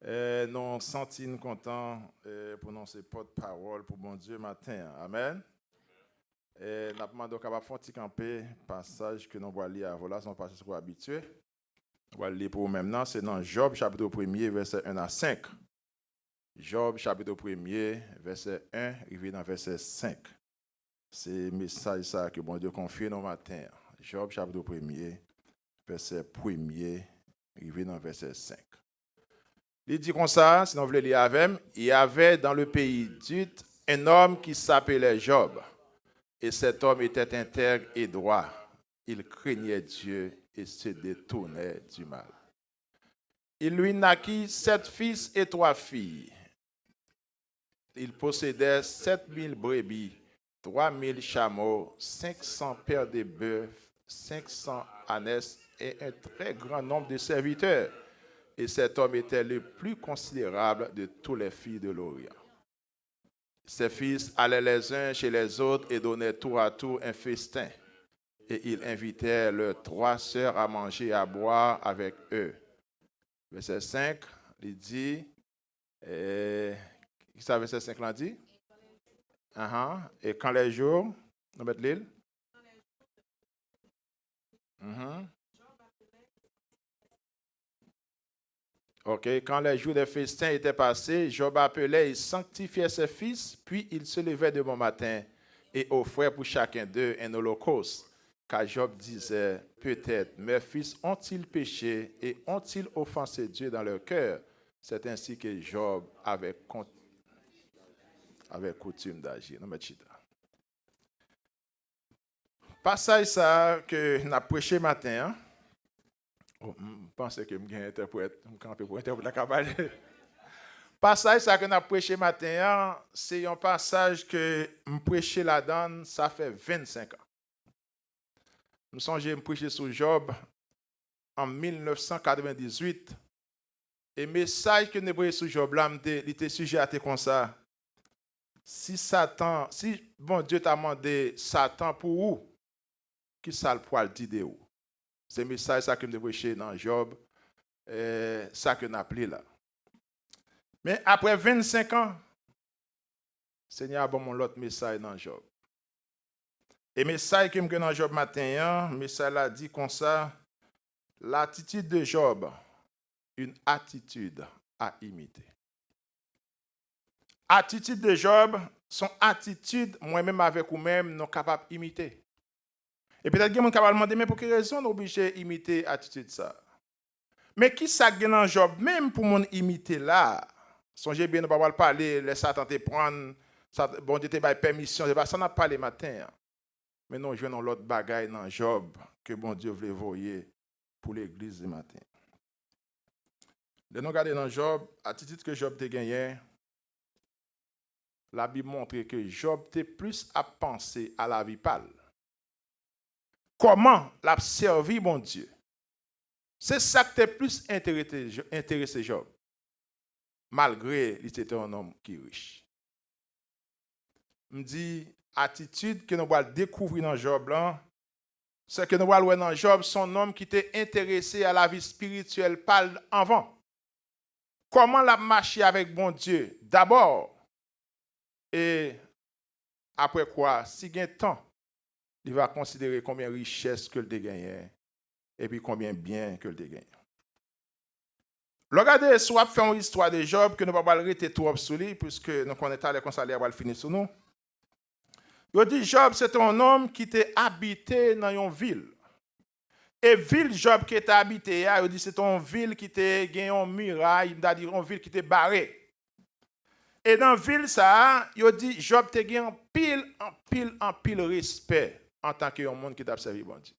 Nous sentons contents pour nous ces porte-parole pour bon Dieu matin. Amen. Nous avons demandé à faire un petit campé, passage que nous allons lire. Voilà, c'est un passage qu'on est habitué. On va le lire pour vous maintenant. C'est dans Job, chapitre 1er, verset 1 à 5. Job, chapitre 1er, verset 1, arrivé dans verset 5. C'est le message ça que bon Dieu confie nos matins. Job, chapitre 1er, verset 1er, arrivé dans verset 5. Il dit comme ça, si vous voulez lire avec, il y avait dans le pays d'Ut un homme qui s'appelait Job. Et cet homme était intègre et droit. Il craignait Dieu et se détournait du mal. Il lui naquit 7 fils et 3 filles. Il possédait 7000 brebis, 3000 chameaux, 500 paires de bœufs, 500 ânes et un très grand nombre de serviteurs. Et cet homme était le plus considérable de tous les filles de l'Orient. Ses fils allaient les uns chez les autres et donnaient tour à tour un festin. Et ils invitaient leurs 3 sœurs à manger et à boire avec eux. Verset 5, il dit, qui ça verset 5 là dit? Et quand les jours, nous mettons l'île? Ok, quand les jours des festins étaient passés, Job appelait et sanctifiait ses fils, puis il se levait de bon matin et offrait pour chacun d'eux un holocauste. Car Job disait, peut-être mes fils ont-ils péché et ont-ils offensé Dieu dans leur cœur? C'est ainsi que Job avait coutume d'agir. Passage ça que nous avons prêché matin. Je pense que je vais interpréter la cabale. Passage ça que nous avons prêché matin, c'est un passage que je prêché là-dedans, ça fait 25 ans. Nous sommes prêché sur Job en 1998. Et le message que nous prêché sur Job, là, il était sujet à être comme ça. Si bon Dieu t'a demandé Satan pour où, qui ça le poil dit de où? C'est le message ça que nous prêché dans Job, ça que nous appelé là. Mais après 25 ans, Seigneur a bon mon l'autre message dans Job. Et le message que je dans Job matin, le message a dit comme ça, l'attitude de Job, une attitude à imiter. Attitude de Job, son attitude, moi-même avec vous-même, nous sommes capables d'imiter. Et peut-être que vous êtes capable de demander, mais pour quelle raison nous sommes obligés d'imiter l'attitude ça? Mais qui ça gagne dans Job, même pour mon imiter là? Songez bien, nous ne pouvons pas parler, les Satan te prendre, bon Dieu te donne permission, ça n'a pas parlé matin. Mais nous jouons l'autre bagaille dans Job que bon Dieu voulait voyer pour l'église du matin. De nous regarder dans Job, l'attitude que Job a gagné, la Bible montre que Job était plus à penser à la vie pâle. Comment l'a servi bon Dieu? C'est ça qui était plus intéressé Job. Malgré qu'il était un homme qui est riche. Me dit, attitude que nous allons découvrir dans Job, là, c'est que nous allons voir dans Job, son homme qui était intéressé à la vie spirituelle pâle avant. Comment l'a marché avec bon Dieu? D'abord, et après quoi, si il y a temps, il va considérer combien de richesse que le gagné et puis combien de bien que le gagné. Regardez, soit fait une histoire de Job que nous ne pouvons pas arrêter trop sur lui, puisque nous connaissons allé comme ça, on va finir sur nous. Il dit Job, c'est un homme qui était habité dans une ville. Et ville Job qui était habité, il dit c'est une ville qui était gagné en muraille, c'est-à-dire une ville qui était barrée. Et dans la ville, ça, il dit Job te gagné en pile respect en tant que monde qui t'a servi bon Dieu.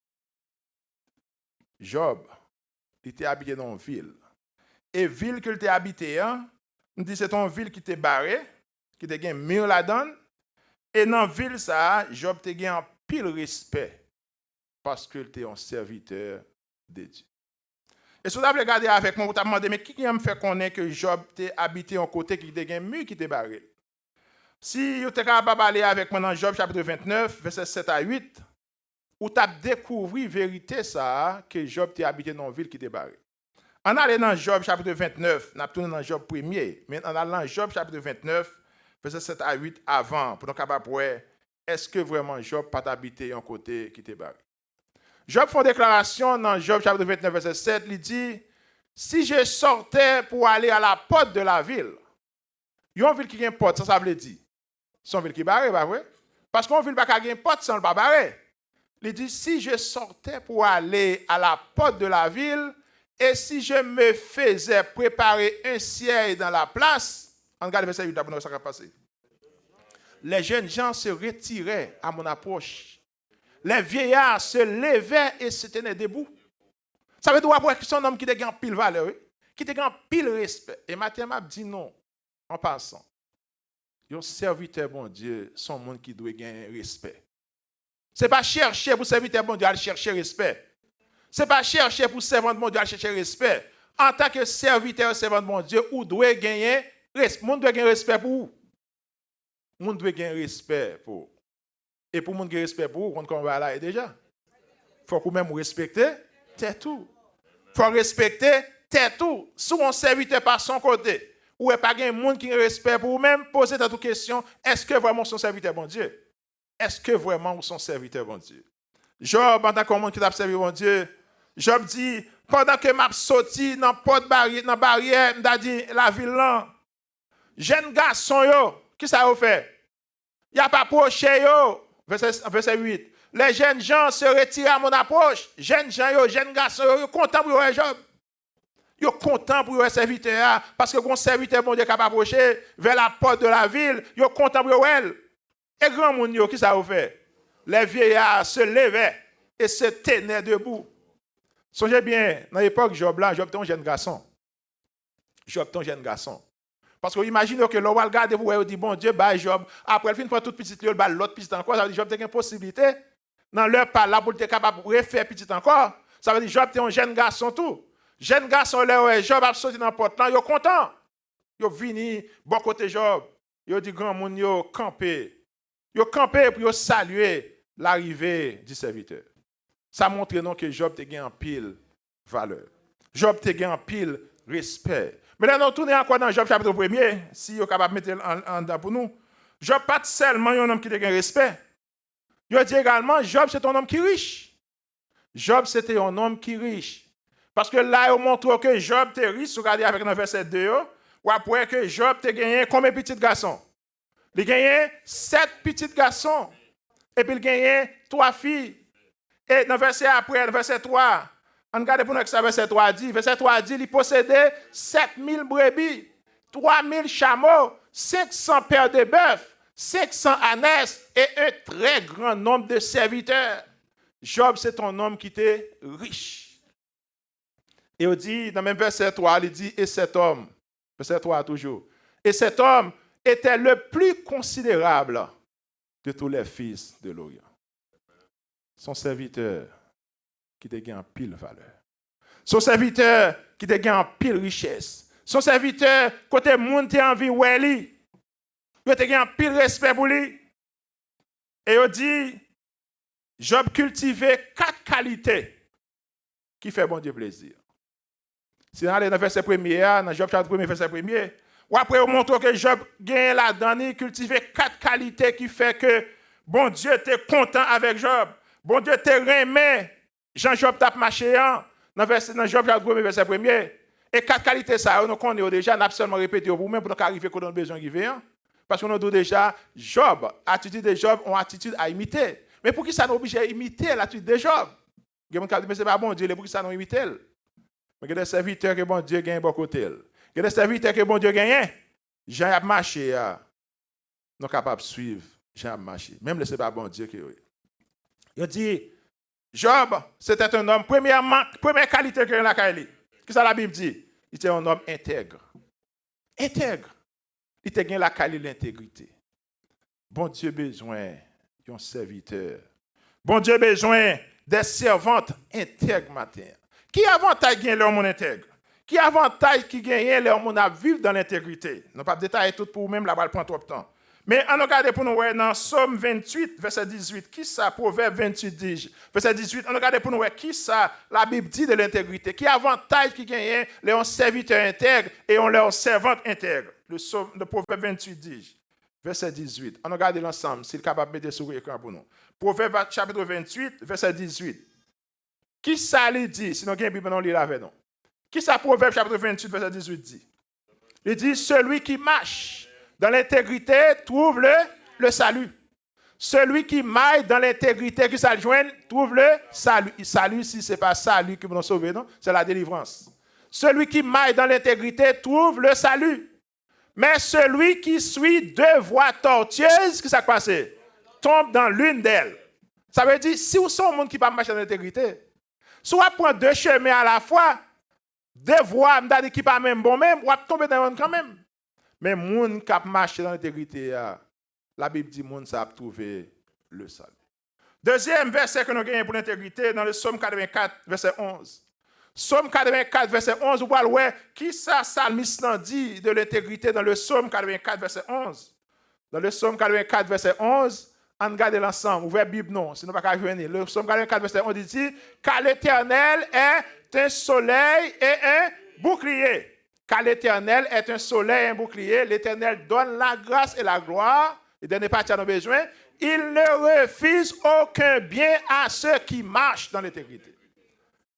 Job, il était habité dans une ville. Et ville qu'il était habité, on dit c'est une ville qui était barrée, qui était gagné mur là-dedans. Et dans la ville, ça, Job te gagné en pile respect parce qu'il était un serviteur de Dieu. Et si vous avez regardé avec moi, vous avez demandé, mais qui me fait connaître que Job était habité en côté qui était gagné mur qui était barré? Si vous êtes capable d'aller avec moi dans Job chapitre 29, verset 7 à 8, vous avez découvert la vérité ça, que Job était habité dans une ville qui était barrée. On allait dans Job chapitre 29, on a tourné dans Job 1er, mais on allait dans Job chapitre 29, verset 7 à 8 avant, pour nous capable voir, est-ce que vraiment Job pas habité un côté qui était barré. Job fait une déclaration dans Job chapitre 29, verset 7, il dit, si je sortais pour aller à la porte de la ville, il y a une ville qui a une porte, ça veut dire, c'est une ville qui est barrée, pas vrai? Parce qu'on ville pas qu'il y a une porte sans le pas barré. Il dit, si je sortais pour aller à la porte de la ville, et si je me faisais préparer un siège dans la place, on regarde verset 8, d'abord, ça va passer. Les jeunes gens se retiraient à mon approche. Les vieillards se levaient et se tenaient debout. Ça veut dire que c'est un homme qui a un pile valeur, qui a un pile respect. Et Matthieu m'a dit non, en passant. Un serviteur bon Dieu, son monde qui doit gagner respect. Ce n'est pas chercher pour serviteur bon Dieu à chercher respect. Ce n'est pas chercher pour servant de bon Dieu à chercher respect. En tant que serviteur, servant de bon Dieu, vous devez gagner respect. Monde doit gagner respect pour vous. Monde doit gagner respect pour vous. Et pour monde gagner respect pour vous, on va là déjà. Il faut quand même respecter, c'est tout. Il faut respecter, c'est tout. Si on serviteur par son côté, ou n'est pas un monde qui respecte pour vous-même, posez toute question, est-ce que vraiment son serviteur bon Dieu? Est-ce que vraiment son serviteur bon Dieu? Job, en tant que monde qui t'a servi bon Dieu, Job dit, pendant que m'a sorti dans la barrière, m'a dit la ville là, jeune garçon yo, qui ça a fait? Il n'y a pas approché yo, verset 8. Les jeunes gens se retirent à mon approche. Jeunes gens yo, jeunes garçons yo, content pour eux Job. Yo content pour eux serviteur parce que mon serviteur bon Dieu capable approcher vers la porte de la ville, yo content pour eux. Et grand monde yo, qui ça a fait? Les vieillards se levaient et se tenaient debout. Songez bien, dans l'époque Job là, Job était un jeune garçon. Job était un jeune garçon. Parce que imaginez que l'on va regarder pour vous dit bon Dieu, bah Job, après le fin pour toute petite lieu, l'autre petite encore, ça veut dire Job était une possibilité. Dans leur pas là pour être capable de refaire petite encore. Ça veut dire Job était un jeune garçon tout. Jeune garçon là, Job a sorti dans la porte là, il est content. Il est venu bon côté Job. Il dit grand monde yo camper. Yo campé pour saluer l'arrivée du serviteur. Ça montre non que Job te gagne en pile valeur. Job te gagne en pile respect. Mais là, nous tournons encore dans Job chapitre 1er, si vous êtes capable de mettre en dedans pour nous. Job pas seulement un homme qui te gagne respect. Il dit également, Job c'est un homme qui est riche. Job c'était un homme qui est riche. Parce que là, il montre que Job était riche, vous regardez avec le verset 2, ou après que Job te gagné combien de petits garçons? Il gagnait 7 petits garçons. Et puis il gagnait 3 filles. Et dans le verset après, le verset 3, on regarde pour nous que ça verset 3 dit. Verset 3 dit, il possédait 7000 brebis, 3000 chameaux, 500 paires de bœufs, 500 ânesses et un très grand nombre de serviteurs. Job, c'est un homme qui était riche. Et on dit, dans le même verset 3, il dit, et cet homme, verset 3 toujours, et cet homme était le plus considérable de tous les fils de l'Orient. Son serviteur qui te gagne en pile valeur. Son serviteur qui te gagne en pile richesse. Son serviteur côté monde te envie ouais il te gagne en pile respect pour lui. Et il dit Job cultivait 4 qualités qui fait bon Dieu plaisir. Si on allait dans le verset 1er, dans Job chapitre 1er, verset 1er, ou après on montre que Job gagne là-dedans, il cultivait 4 qualités qui fait que bon Dieu était content avec Job. Bon Dieu te remet. Jean-Job tape marché dans Job chapitre 1er, verset 1er. Et 4 qualités ça, nous connaissons déjà, nous avons seulement répété pour vous-même pour nous arriver quand on a besoin d'arriver. Parce qu'on a dit déjà, Job, attitude de Job, ont attitude à imiter. Mais pour qui ça nous oblige à imiter l'attitude de Job? Il y a des gens qui disent, mais ce n'est pas bon Dieu, pour qui ça nous imite? Mais il y a des serviteurs que bon Dieu gagne beaucoup côté. Il y a des serviteurs que bon Dieu gagne. Jean a marché, nous sommes capables de suivre. Jean a marché. Même le ce n'est pas bon Dieu qui il dit, Job, c'était un homme, première qualité que la Kaili. Qu'est-ce que la Bible dit? Il était un homme intègre. Intègre. Il était gagné la qualité de l'intégrité. Bon Dieu besoin d'un serviteur. Bon Dieu besoin des servantes intègres matin. Qui avantage gagner leur monde intègre? Qui avantage qui gagne leur monde à vivre dans l'intégrité? Nous ne pas détailler tout pour vous-même, là-bas, prendre trop de temps. Mais on regarde pour nous dans Somme 28, verset 18. Qui ça, Proverbe 28, dit, verset 18. On regarde pour nous qui ça, la Bible dit de l'intégrité. Qui avantage qui gagne les serviteurs intègres et on leurs servantes intègres. Le Proverbe 28 dit, verset 18. On regarde l'ensemble, s'il est capable de mettre sur l'écran pour nous. Proverbe chapitre 28, verset 18. Qui ça lui dit, sinon il y a une Bible, on lit avec nous. Qui ça, Proverbe chapitre 28, verset 18 dit? Il dit, celui qui marche dans l'intégrité trouve le salut. Celui qui maille dans l'intégrité qui s'adjoigne trouve le salut. Salut, si ce n'est pas salut qui nous sauve, non? C'est la délivrance. Celui qui maille dans l'intégrité trouve le salut. Mais celui qui suit deux voies tortueuses, qui s'est passé? Tombe dans l'une d'elles. Ça veut dire, si vous êtes un monde qui ne peut pas marcher dans l'intégrité, si vous prenez deux chemins à la fois, deux voies qui ne sont pas même bon même, vous tomber dans un quand même. Mais les gens qui marchent dans l'intégrité, la Bible dit que les gens savent trouver le salut. Deuxième verset que nous gagnons pour l'intégrité, dans le Psaume 84, verset 11. Psaume 84, verset 11, vous voyez ouais, qui ça, psalmiste dit de l'intégrité dans le Psaume 84, verset 11. Dans le Psaume 84, verset 11, on regarde l'ensemble, ouvrez la Bible, non, sinon pas qu'à venir. Le Psaume 44, verset 11 dit, car l'Éternel est un soleil et un bouclier. Car l'Éternel est un soleil et un bouclier. L'Éternel donne la grâce et la gloire. Il donne pas à nos besoins. Il ne refuse aucun bien à ceux qui marchent dans l'intégrité.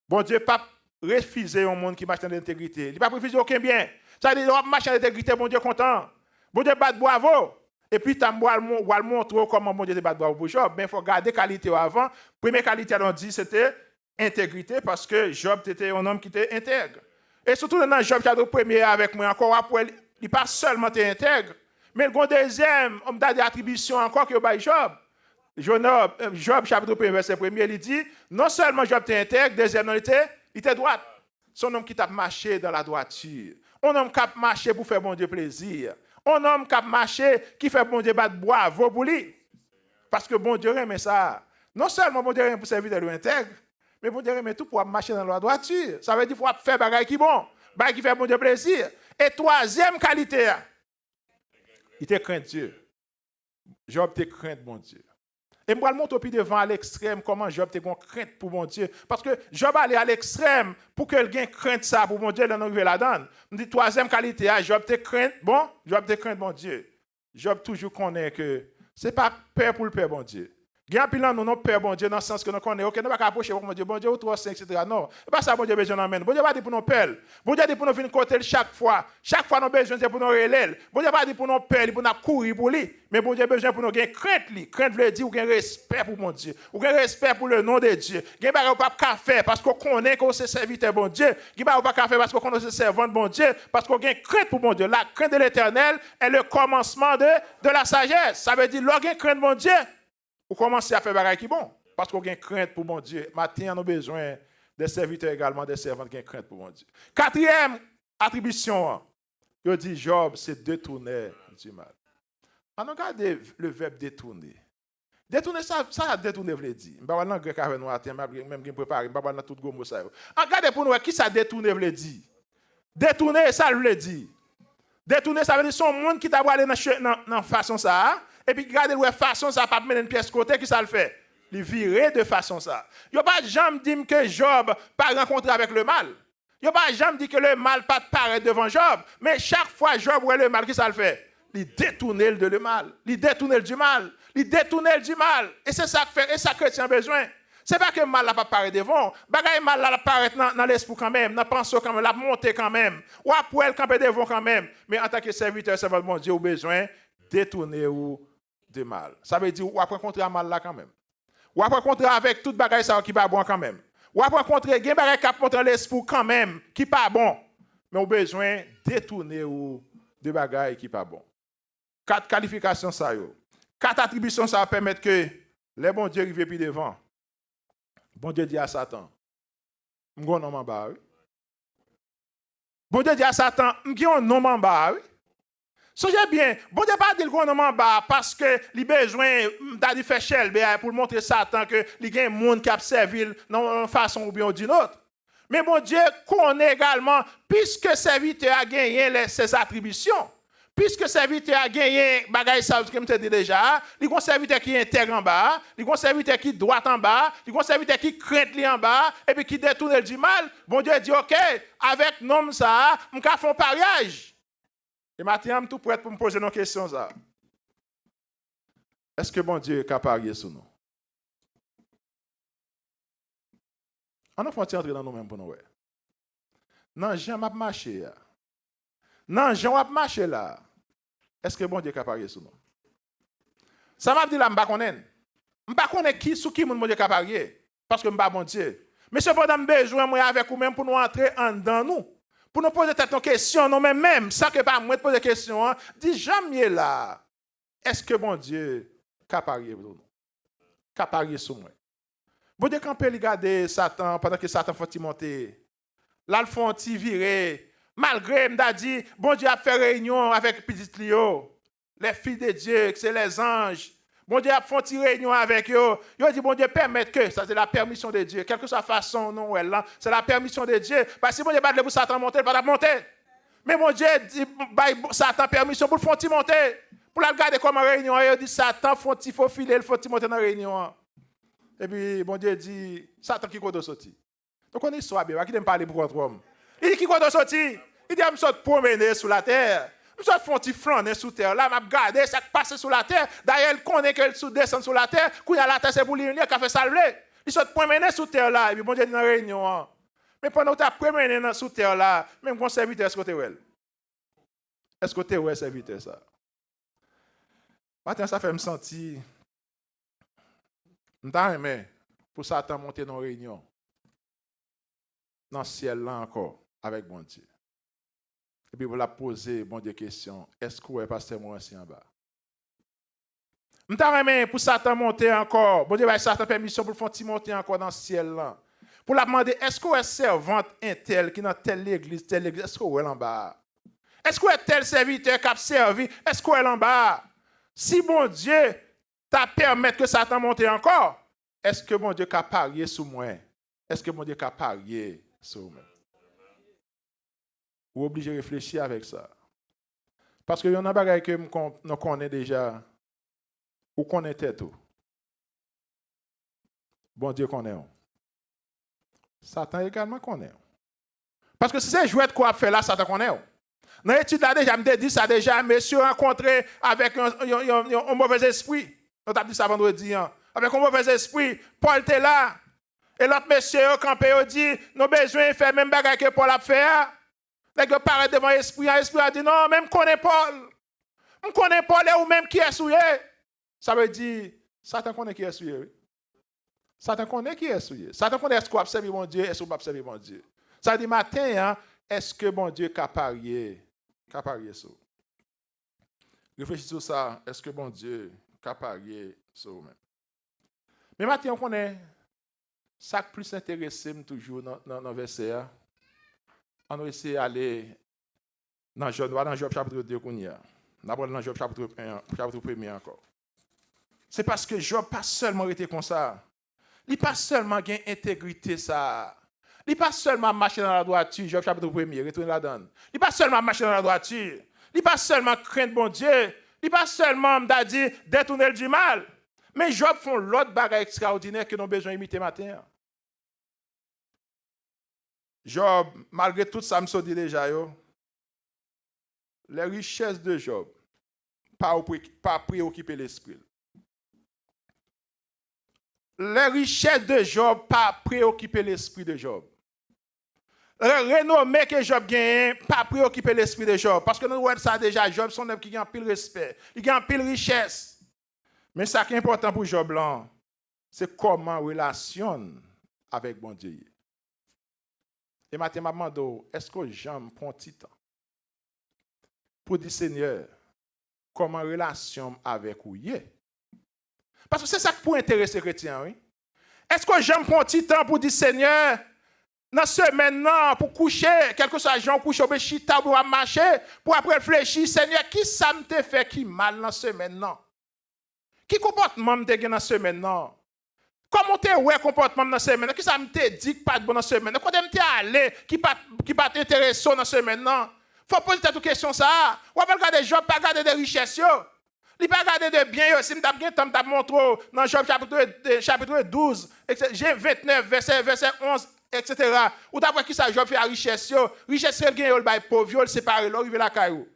Bon Dieu, pas refuser un monde qui marche dans l'intégrité. Il ne pas refuser aucun bien. Ça veut dire qu'on marche dans l'intégrité, bon Dieu content. Bon Dieu bat bravo. Et puis, tu vas le montrer comment bon Dieu bat bravo pour Job. Mais il faut garder qualité avant. Première qualité, on dit, c'était intégrité parce que Job était un homme qui était intègre. Et surtout dans Job, chapitre 1er avec moi, encore après, il n'est pas seulement intègre, mais le deuxième, on a des attributions encore que Job. Job, chapitre 1, verset 1er, il dit, non seulement Job était intègre, deuxième, il était droit. Son homme qui t'a marché dans la droiture. Un homme qui a marché pour faire bon Dieu plaisir. Un homme qui a marché qui fait bon Dieu battre bravo pour lui. Parce que bon Dieu aime ça. Non seulement bon Dieu aime pour servir de l'intègre, mais bon Dieu aime tout pour marcher dans la droiture. Ça veut dire qu'il faut faire des choses qui bon, des choses qui fait bon Dieu plaisir. Et troisième qualité, il te craint Dieu. Job te craint bon Dieu. Et moi, je montre au pied devant à l'extrême comment Job te crainte pour bon Dieu. Parce que Job allait à l'extrême pour que quelqu'un crainte ça pour bon Dieu, il en a la donne. Je dis troisième qualité, Job te crainte, bon, Job te crainte bon Dieu. Job toujours connaît que ce n'est pas peur pour le père bon Dieu. Il y a un pilon, nous n'avons pas peur, bon Dieu, dans le sens que nous connaissons, ok, nous ne pouvons pas approcher, bon Dieu, ou 3, 5, etc. Non, ce n'est pas ça, bon Dieu, besoin d'emmène. Bon Dieu, pas dit pour nous peur. Bon Dieu, dit pour nous venir côté chaque fois. Chaque fois, nous avons besoin de pour nous relayer. Bon Dieu, pas dit pour nous peur, pour nous courir pour lui. Mais bon Dieu, besoin pour nous gagner crainte. Crainte veut dire, ou gagner respect pour mon Dieu. Ou gagner respect pour le nom de Dieu. Gagner pas faire parce qu'on connaît qu'on se serviteur, bon Dieu. Gagner pas faire parce qu'on connaît se servant, bon Dieu. Parce qu'on gagne crainte pour mon Dieu. La crainte de l'Éternel est le commencement de la sagesse. Ça veut dire, lorsqu'on crainte mon Dieu, vous commencez à faire des choses qui bon. Parce qu'on a une crainte pour mon Dieu. Maintenant, on a besoin des serviteurs également, des servantes qui ont une crainte pour mon Dieu. Quatrième attribution, il dit Job, c'est détourner du mal. On regarde le verbe détourner. Détourner, ça détourner veut dire. Je ne vais pas grec avec nous, même qui prépare, je ne vais pas tout le mot ça. Regardez pour nous, qui ça détourner veut dire. Détourner, ça veut dire. Détourner, ça veut dire son monde qui t'a aller dans façon ça. Et puis, regardez de façon ça, pas mettre une pièce côté, qui ça le fait? Il virer de façon ça. Il n'y a pas jamais dit que Job pas rencontré avec le mal. Il n'y a pas jamais dit que le mal pas paraître devant Job. Mais chaque fois Job voit le mal, qui ça le fait? Il détourne de le mal. Il détourne du mal. Il détourne du mal. Et c'est ça que fait, et ça chrétien a besoin. Ce n'est pas que le mal n'a pas paraît devant. Le mal n'a pas dans l'esprit quand même, dans la pensée quand même, la montée quand même. Ou après elle camper devant quand même. Mais en tant que serviteur, c'est votre Dieu, au besoin détourner ou de mal. Ça veut dire, ou après rencontrer un mal là quand même. Ou après rencontrer avec toute bagaille ça qui pas bon quand même. Ou après rencontrer des bagaille qui montrent l'esprit quand même, qui pas bon. Mais au besoin détourner ou de bagaille qui pas bon. 4 qualifications ça yo. 4 attributions ça permettre que les bons Dieu arrivent plus devant. Bon Dieu dit à Satan, m'gon nom en bas. Bon Dieu dit à Satan, m'gon nom en bas. Songez bien, bon Dieu pas dit le gouvernement bas parce que il besoin d'aller faire chèle pour montrer Satan que il y a un monde qui a servi d'une façon ou bien d'une autre. Mais bon Dieu connaît également puisque serviteur a gagné ses attributions, Puisque serviteur a gagné, bagay ça, comme je te dis déjà, il y a un serviteur qui est intègre en bas, il y a un serviteur qui est droit en bas, il y a un serviteur qui craint en bas, et puis qui détourne du mal. Bon Dieu dit, OK, avec nom ça, je vais faire un pariage. Et maintenant, je suis tout prêt pour me poser une question. Est-ce que bon Dieu est capable de parier sur nous? On a fait entrer dans nous-mêmes pour nous voir. Non, Jean m'a marché. Non, Jean m'a marché là. Est-ce que bon Dieu est capable de parier sur nous? Ça m'a dit là, je ne sais pas. Je ne sais pas qui sur qui mon Dieu est capable de parier. Parce que je ne sais pas bon Dieu. Mais cependant, je ai besoin avec vous-même pour nous entrer en dedans nous. Pour nous poser cette question, nous même, sans que pas moi te poser question, hein, dis jamais là. Est-ce que bon Dieu est capable de parier pour nous? Capable de parier sur moi? Bon Dieu, quand on peut regarder Satan, pendant que Satan fait monter, là, le font virer. Malgré, m'a dit, bon Dieu a fait réunion avec petit Lio, les filles de Dieu, c'est les anges. Bon Dieu a fait réunion avec eux. Il a dit, bon Dieu, permettre que, ça c'est la permission de Dieu. Quelle que soit la façon, non, c'est la permission de Dieu. Parce que si bon Dieu bat le pour Satan monter, il va pas monter. Mais bon Dieu dit, Satan permission pour le faire monter. Pour la regarder comme en réunion, il dit, Satan, il faut filer, il faut monter dans la réunion. Et puis, bon Dieu dit, Satan qui doit sortir. Donc, on est soit bien, qui aime parler pour contre homme. Il dit, qui doit sortir? Il dit, je me suis promené sur la terre. Je me suis fait un petit flâner sous terre. Là, je me regardé, ça passe sur la terre. D'ailleurs, il connaît qu'elle descend sur la terre. Quand il y a la terre, c'est pour lui, il a fait salver. Il s'est promené sur terre là. Et puis, bon Dieu dit dans la réunion. Mais pendant que tu as promené sur terre là, même quand serviteur, est-ce que tu es well? Est-ce que tu es well, serviteur, ça? Maintenant, ça fait me sentir. Je aimé pour Satan monter dans la réunion. Dans le ciel là encore, avec bon Dieu. Et puis, vous la poser, bon Dieu, question. Est-ce que vous êtes pasteur moi aussi en bas? Je aimé pour Satan monter encore. Bon Dieu, va Satan permission pour le faire monter encore dans le ciel là. Pour la demander, est-ce que vous êtes servante intel qui est dans telle église, est-ce que vous êtes en bas? Est-ce que vous êtes tel serviteur qui a servi, est-ce que vous êtes en bas? Si bon Dieu t'a permis que Satan monte encore, est-ce que bon Dieu a parié sur moi? Est-ce que bon Dieu a parié sur moi? Vous êtes obligé de réfléchir avec ça. Parce qu'il y en a des choses que nous connaissons déjà, ou connaissons tout. Bon Dieu connaît. Satan également connaît. Parce que si c'est jouet de quoi faire là, Satan connaît. Dans l'étude là déjà, je me dit ça déjà, monsieur rencontré avec un mauvais esprit. On t'a dit ça vendredi. Hein. Avec un mauvais esprit, Paul était là. Et l'autre monsieur au campé a dit, nous avons besoin de faire même bagarre que Paul a fait. Dès que paraît devant l'esprit, l'esprit a dit, non, même connaît Paul. Je connais Paul ou même qui est souillé. Ça veut dire, Satan connaît qui est souillé. Satan connaît qui est souillé. Satan connaît est-ce qu'on a observé mon Dieu, est-ce qu'on a observé mon Dieu. Ça dit matin, hein, est-ce que mon Dieu a parié ça? Réfléchissez sur ça, est-ce que mon Dieu a parié ça même? Mais matin, on connaît, ça qui plus intéressé toujours dans le verset, on va essayer d'aller dans Job chapitre 2 qu'on y a. D'abord dans Job chapitre 1 encore. C'est parce que Job pas seulement été comme ça. Il pas seulement gain intégrité ça. Il pas seulement marcher dans la droiture, Job chapitre 1, retourner la donne. Il pas seulement marcher dans la droiture. Il pas seulement craindre bon Dieu. Il pas seulement dire détourner du mal. Mais Job font l'autre bagage extraordinaire que nous avons besoin d'imiter matin. Job, malgré tout ça, je me dit déjà, les richesses de Job, pas préoccuper l'esprit. Les richesses de Job, pas préoccuper l'esprit de Job. Le renommée que Job gagne, pas préoccuper l'esprit de Job. Parce que nous voyons ça déjà, Job, son œuvre qui gagne pile respect, il gagne pile richesse. Mais ce qui est important pour Job, là, c'est comment il relationne avec bon Dieu. Et maintenant, je me demande, est-ce que j'aime prendre un petit temps pour dire, Seigneur, comment relation avec vous est? Parce que c'est ça qui peut intéresser les chrétiens, oui. Est-ce que j'aime prendre un petit temps pour dire, Seigneur, dans ce semaine, pour coucher, quelque chose, j'en couche au béchita, pour marcher, pour après réfléchir, Seigneur, qui ça me te fait qui mal dans ce semaine, non? Qui comportement me te fait dans ce semaine, non? Comment tu es comportement dans ce semaine? Qui ça me te dit que pas de bon dans ce semaine? Quand tu es allé, qui pas t'intéresser dans ce semaine, non? Faut poser cette question ça. On va pas regarder Job, pas regarder des richesses. Il pas regarder de bien. Si je bien temps de montrer dans Job chapitre 12, j'ai 29, verset 11, etc. Ou d'après qui ça Job fait la richesse. Richesse, il gagne, il bail pauvre, il sépare, il arrive la caillou.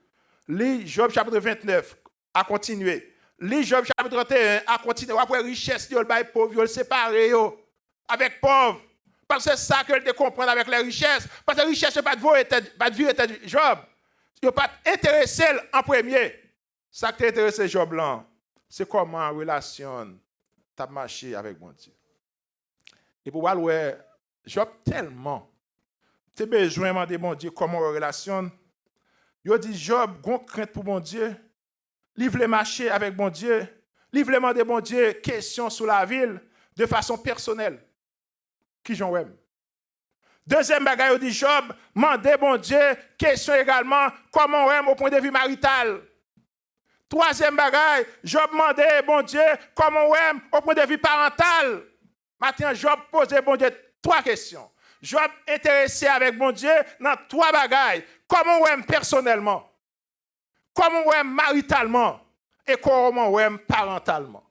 Lis Job chapitre 29, à continuer. Lis Job chapitre 31, à continuer. Après richesse, il bail pauvre, il sépare avec pauvre. Parce que c'est ça que tu comprends avec les richesses. Parce que les richesses, pas de vie était Job. Il n'est pas intéressé en premier. Ça qui t'intéresse Job là, c'est comment la relation t'a marché avec mon Dieu. Et pour voir ouais, Job tellement t'as besoin de demander mon Dieu comment la relation. Il dit Job, gon crainte pour mon Dieu. Il veut marcher avec mon Dieu. Il veut demander mon Dieu question sur la ville de façon personnelle. Qui j'en aime. Deuxième bagaille, il dit Job, mandez mon Dieu question également comment on aime au point de vue marital. Troisième bagaille, Job demandait, bon Dieu, comment on aime au point de vue parental. Maintenant, Job posait, bon Dieu, 3 questions. Job intéressé avec bon Dieu dans 3 bagailles. Comment on aime personnellement? Comment on aime maritalement? Et comment on aime parentalement?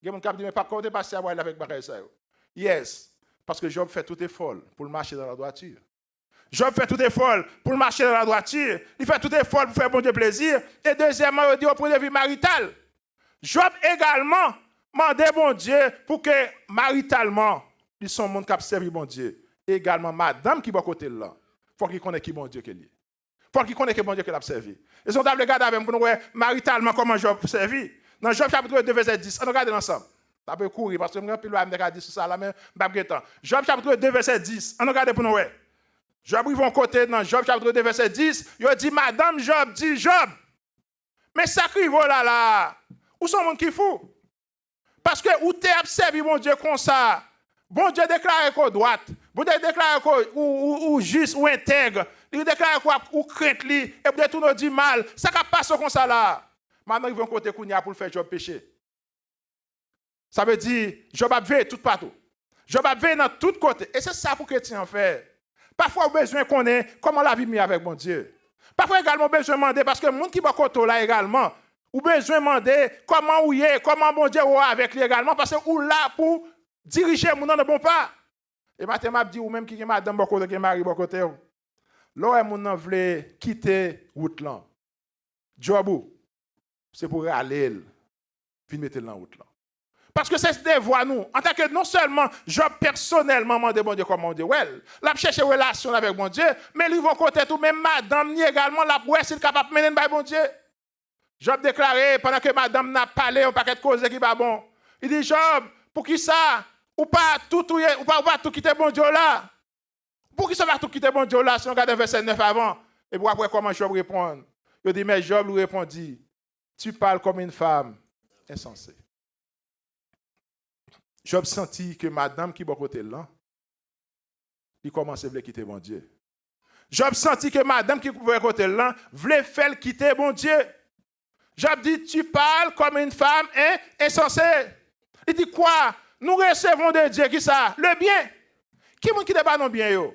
Il y a mon cap dit, mais pas comment tu passes avec bagaille ça? Yes, parce que Job fait tout effort pour marcher dans la droiture. Job fait tout effort pour marcher dans la droiture. Il fait tout effort pour faire bon Dieu plaisir. Et deuxièmement, il dit au point de vue marital. Job également demandait bon Dieu pour que maritalement, ils sont monde qui a servi bon Dieu. Et également, madame qui est à côté là, il faut qu'il connaisse qui bon Dieu qu'elle est. Il faut qu'il connaisse qui bon Dieu qu'elle a servi. Et si on doit regarder avec nous, maritalement, comment Job a servi. Dans Job chapitre 2, verset 10, on regarde ensemble. On peut courir parce que je ne peux pas dire sur ça là, mais je ne temps. Job chapitre 2, verset 10, on regarde pour nous. Job, ils vont côté dans Job chapitre 2, verset 10, il dit, Madame Job, dit Job, mais sacrivo là, où sont les gens qui font? Parce que où tu observé mon Dieu comme ça, bon Dieu déclare qu'on droite, bon Dieu déclare qu'on juste ou intègre, il déclare qu'on crainte lui, et peut-être tout nous dit mal, ça ne passe comme ça là. Maintenant, ils vont côté Kounia pour faire Job péché. Ça veut dire, Job a veillé tout partout. Job a veillé dans tous côtés. Et c'est ça pour que chrétien fait. Parfois, on a besoin de connaître comment la vie est avec mon Dieu. Parfois, également, on a besoin de demander, parce que le monde qui va côté là également, on a besoin de demander comment ou est, comment mon Dieu est avec lui également, parce que ou là pour diriger mon nom de bon pas. Et maintenant, je dis, ou même qui est madame Bokote, qui est mari Bokote, là, mon nom veut quitter route là. Job, c'est pour aller, puis mettre dans la route là. Parce que c'est des voix, nous. En tant que non seulement Job personnellement demande bon Dieu comment on dit, well, la chercher relation avec mon Dieu, mais lui vont côté tout, même madame ni également la ouais, s'il capable de mener bon Dieu. Job déclaré pendant que madame n'a parlé un paquet de causes qui va bon. Il dit Job, pour qui ça? Ou pas tout quitter bon Dieu là? Pour qui ça va tout quitter bon Dieu là? Si on regarde le verset 9 avant, et pour après comment Job répond? Il dit mais Job lui répondit, tu parles comme une femme insensée. Job sentit que madame qui est à côté là, il commençait à vouloir quitter bon Dieu. Job sentit que madame qui est à côté là, voulait faire quitter bon Dieu. Job dit, tu parles comme une femme insensée. Il dit quoi? Nous recevons de Dieu qui ça? Le bien. Qui est-ce qui te bat non bien yo?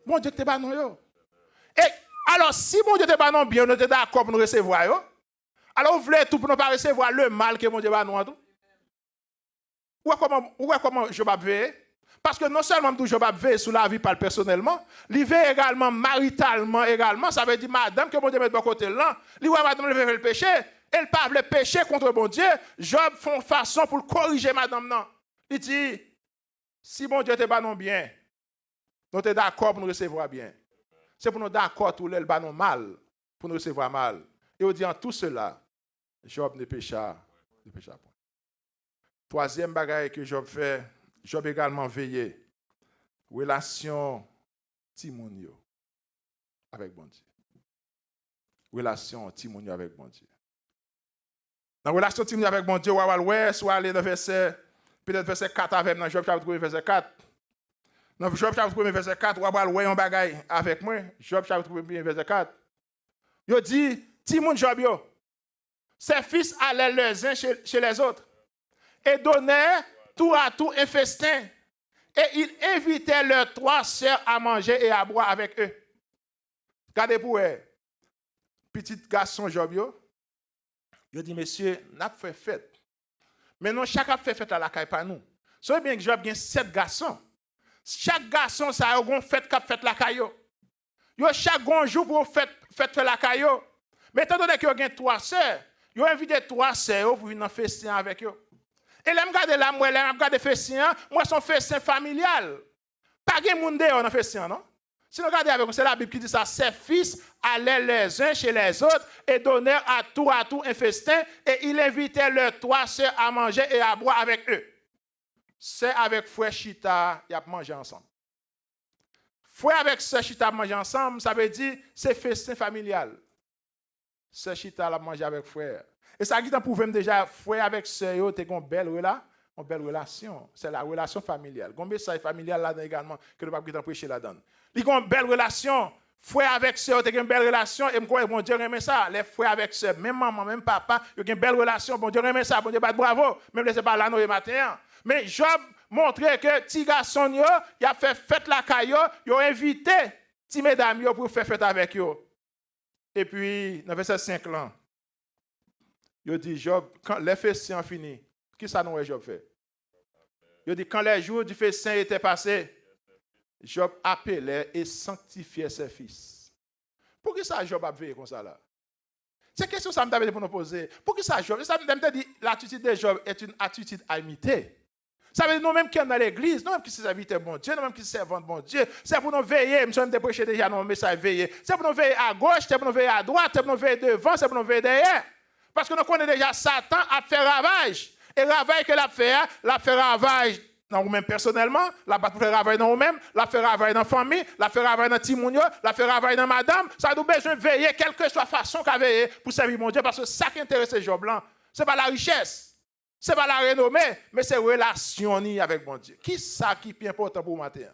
Bon Dieu te bat non yo. Et alors, si bon Dieu te bat non bien, nous sommes d'accord pour nous recevoir yo. Alors, vous voulez tout pour ne pas recevoir le mal que bon Dieu bat nous tout? Ou comment Job a veillé? Parce que non seulement Job a veillé sur la vie par personnellement, il veille également maritalement également. Ça veut dire madame que bon Dieu met de bon côté là, il voit madame le péché, elle parle le péché contre bon Dieu. Job font façon pour corriger madame non. Il dit si bon Dieu te bat non bien, nous sommes d'accord pour nous recevoir bien. C'est pour nous d'accord tout le bat non mal pour nous recevoir mal. Et on dit en tout cela, Job ne pécha pas. Troisième bagaille que Job fait, Job également veillé. Relation timonio avec bon Dieu. Relation timonio avec bon Dieu. Dans la relation timonio avec bon Dieu, soit aller dans peut-être verset 4 avec dans Job chapitre 1 verset 4. Dans Job chapitre 1 verset 4, on va voir un bagaille avec moi. Job chapitre 1 verset 4. Il dit, Timon Job yo, ses fils allaient les uns chez les autres. Et donnaient tout à tout un festin. Et ils invitaient leurs 3 sœurs à manger et à boire avec eux. Regardez pour eux. petit garçon Job yo dit monsieur, n'a fait fête. Mais non chaque a fait fête à la caille pas nous. So bien que Job gagne 7 garçons. Chaque garçon ça a une fête qu'a fait la caille yo. Yo chaque jour pour fête la caille yo. Mais étant donné que yo gagne 3 sœurs, yo invité 3 sœurs pour venir dans festin avec yo. Et là me regarder là moi là me regarder festin, moi son festin familial. Pas gen monde dehors dans festin non. Si nous regardons avec nous, c'est la Bible qui dit ça, ses fils allaient les uns chez les autres et donnèrent à tout un festin et il invitait leurs 3 sœurs à manger et à boire avec eux. C'est avec frère Chita, ils ont mangé ensemble. Frère avec sœur Chita manger ensemble, ça veut dire c'est festin familial. Sœur Chita a mangé avec frère. Et ça qui t'en prouve déjà, frère avec sœur, tu as une belle relation. C'est la relation familiale. Combien ça est familial là-dedans également, que le pape qui t'en prêcher là-dedans. Ils ont une belle relation. Frère avec sœur, tu as une belle relation. Et moi, bon Dieu remet ça. Les frères avec sœur, même maman, même papa, ils ont une belle relation. Bon Dieu remet ça. Bon Dieu bat bravo. Même les pas là, nous, le matin. Mais Job montrait que petit garçon, il a fait fête la caille, il a invité petit mesdames pour faire fête avec eux. Et puis, dans verset 5 là, il dit Job, quand les festins fini, qui ça nous Job fait? Il dit quand les jours du festin étaient passés, Job appelait et sanctifiait ses fils. Pour qui ça Job a veillé comme ça là? C'est une question que ça me donne pour nous poser. Pour qui ça Job? Ça me dit l'attitude de Job est une attitude à imiter. Ça veut dire nous-mêmes qui sommes dans l'église, nous-mêmes qui sommes serviteurs de bon Dieu, nous-mêmes qui sommes servants de bon Dieu. C'est pour nous veiller, nous sommes prêchés déjà dans le message veiller. C'est pour nous veiller à gauche, c'est pour nous veiller à droite, c'est pour nous veiller devant, c'est pour nous veiller derrière. Parce que nous connaissons déjà Satan a fait ravage. Et ravage que l'a fait ravage dans nous-mêmes personnellement, la pour faire ravage dans nous-mêmes, la fait ravage dans la famille, la fait ravage dans Timounio, la fait ravage dans madame. Ça a besoin de veiller, quelle que soit la façon qu'a veiller pour servir mon Dieu. Parce que ça qui intéresse ces Job là, ce n'est pas la richesse, ce n'est pas la renommée, mais c'est la relation avec mon Dieu. Qui ça qui est important pour matin?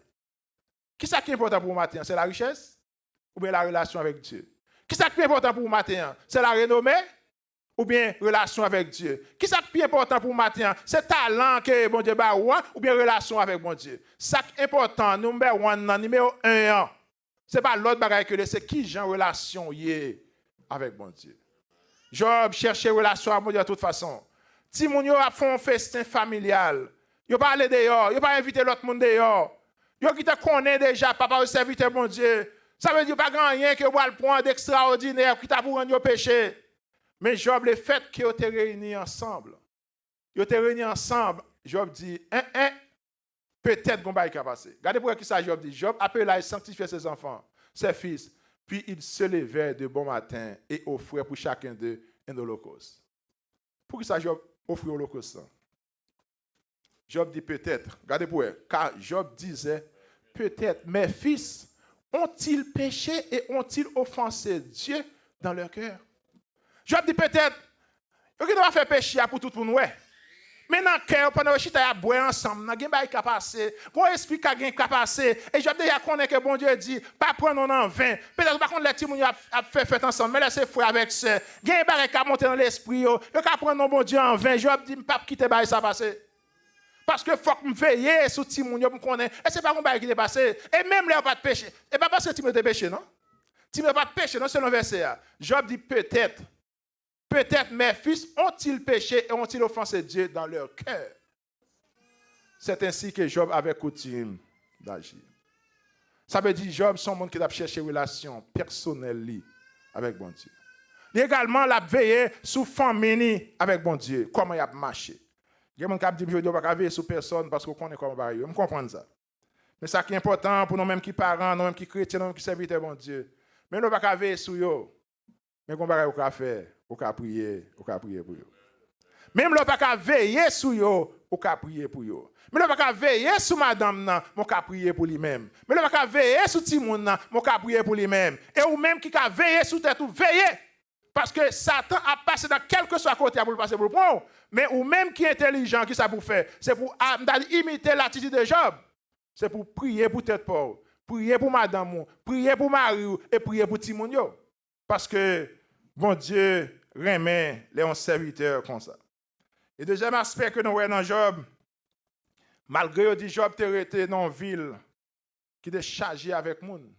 Qui ça qui est important pour matin? C'est la richesse ou bien la relation avec Dieu? Qui ça qui est important pour matin? C'est la renommée ou bien relation avec Dieu? Qui ça qui est important pour matin? C'est talent que bon Dieu ba ou bien relation avec bon Dieu? Ça qui est important, numéro 1, c'est pas l'autre bagaille que c'est qui j'ai relation avec bon Dieu. Job cherchait relation avec bon Dieu de toute façon. Timoun a fait un festin familial. Yo pas aller dehors, yo pas inviter l'autre monde dehors. Yo qui te connaît déjà papa au serviteur bon Dieu. Ça veut dire pas grand rien que boire le point d'extraordinaire qui t'a pour rendre péché. Mais Job, le fait qu'ils étaient réunis ensemble, Job dit, peut-être qu'on va y passer. Regardez pour qui ça Job dit. Job appelait à sanctifier ses enfants, ses fils, puis il se levait de bon matin et offrait pour chacun d'eux un holocauste. Pour qui ça Job offrit l'holocauste? Job dit peut-être, regardez pour eux, car Job disait, peut-être mes fils ont-ils péché et ont-ils offensé Dieu dans leur cœur? Job dit peut-être, vous ne pas faire péché pour tout le monde. Mais dans le cœur, pendant que chita y boire ensemble, il y a des choses qui passent, bon esprit qui passe. Et Job déjà connaît que bon Dieu dit, pas prendre en vain. Peut-être pas contre les petits gens a fait fête ensemble, mais laissez frère avec ça. Il y a des choses qui monter dans l'esprit, il y a prendre bon Dieu en vain. Job dit, pas quitter ça passer. Parce que faut que me veiller sur petit moun yo pour connaître. Et c'est pas un bail qui est passé. Et même là pas de péché. Et pas parce que tu me péché non. Tu me pas de péché non selon verset. Job dit peut-être mes fils ont-ils péché et ont-ils offensé Dieu dans leur cœur. C'est ainsi que Job avait coutume d'agir. Ça veut dire Job son monde qui a cherché relation personnelle avec bon Dieu. Il également l'a veillé sur famille avec bon Dieu. Comment il a marché. Il y a des gens qui disent que je ne dois pas veiller sur personne parce qu'on connaît comment il va. Je comprends ça. Mais ça qui est important pour nous-mêmes qui parents, nous-mêmes qui chrétiens, nous-mêmes qui serviteurs bon Dieu. Mais nous ne pouvons pas veiller sur eux. Mais qu'on va faire, on va prier pour eux. Même nous ne pouvons pas veiller sur eux, on va prier pour eux. Mais nous ne pouvons pas veiller sur madame, on va prier pour lui-même. Mais nous ne pouvons pas veiller sur Timoun, on va prier pour lui-même. Et ou même qui a veillé sur tête, veiller. Parce que Satan a passé dans quel que soit côté pour le passer pour le point. Mais ou même qui est intelligent, qui ça pour faire? C'est pour imiter l'attitude de Job. C'est pour prier pour tête pauvre, prier pour madame, prier pour Marie et prier pour Timoun. Parce que bon Dieu remet les serviteurs comme ça. Et deuxième aspect que nous voyons dans Job, malgré que Job était dans une ville qui était chargé avec monde.